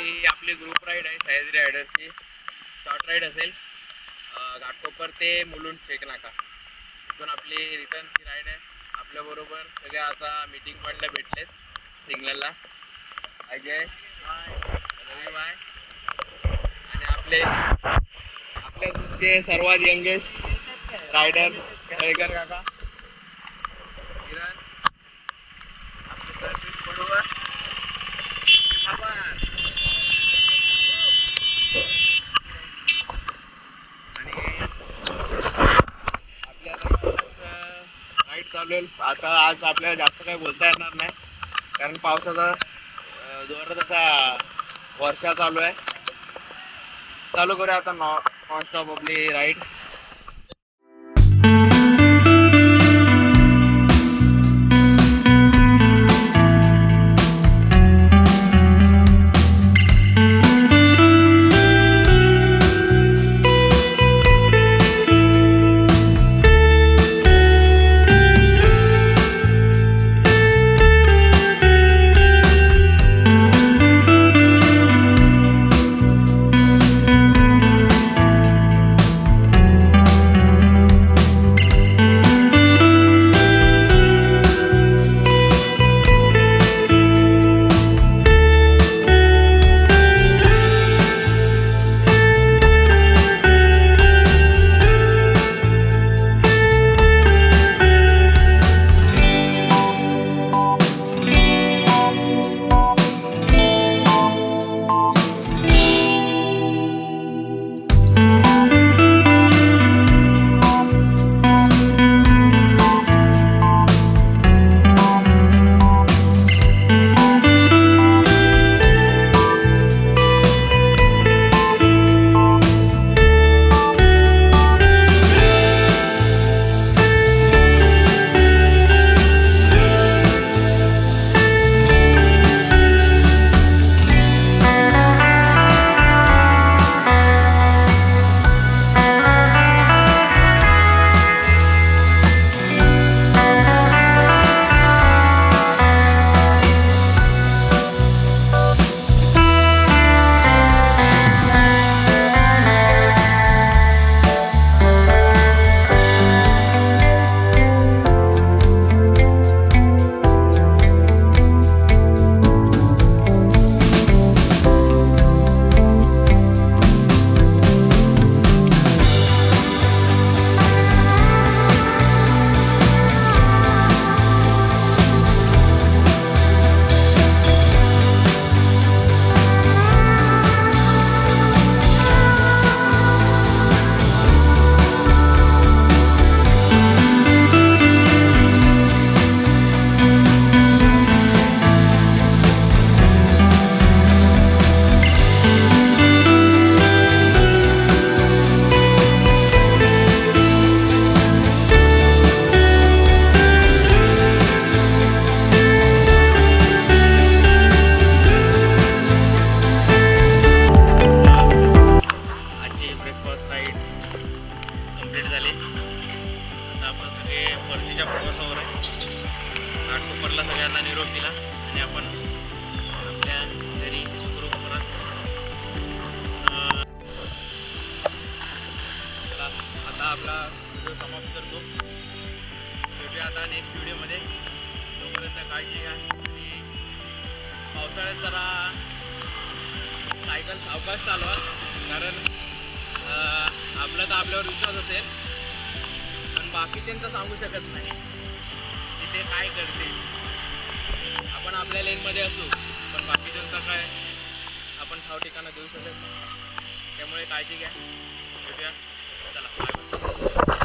ही आपली group ride आहे Sahyadri रायडर्सची. Short ride असेल घाटकोपर ते मुलुंड शेकनाका. तिथून आपली रिटर्नची राईड आहे. आपल्याबरोबर सगळे आता मीटिंग पॉईंटला भेटलेत सिग्नलला. अजय रवी बाय आणि आपल्या ग्रुपचे सर्वात यंगेस्ट रायडर तळेकर काका, किरण, आपले सर्विस बरोबर आणि आपल्या राईड चालू आहे. आता आज आपल्याला जास्त काही बोलता येणार नाही कारण पावसाचा जोरात असा वर्षा चालू आहे. चालू करूया आता नॉन स्टॉप आपली राईड. सगळ्यांना निरोप दिला आणि आपण आपल्या घरी सुखरूप परत. आता आपला व्हिडिओ समाप्त करतो. भेटूया आता नेक्स्ट व्हिडिओमध्ये. तोपर्यंत काळजी घ्या आणि पावसाळ्यात जरा सायकल सावकाश चालवा कारण आपला तर आपल्यावर विश्वास असेल पण बाकीच्यांचं सांगू शकत नाही की ते काय करते. आपण आपल्या लेनमध्ये असू पण बाकीच्यांचं काय आपण ठाव ठिकाणं देऊ शकत नाही. त्यामुळे काळजी घ्या. भेटूया. चला बाय.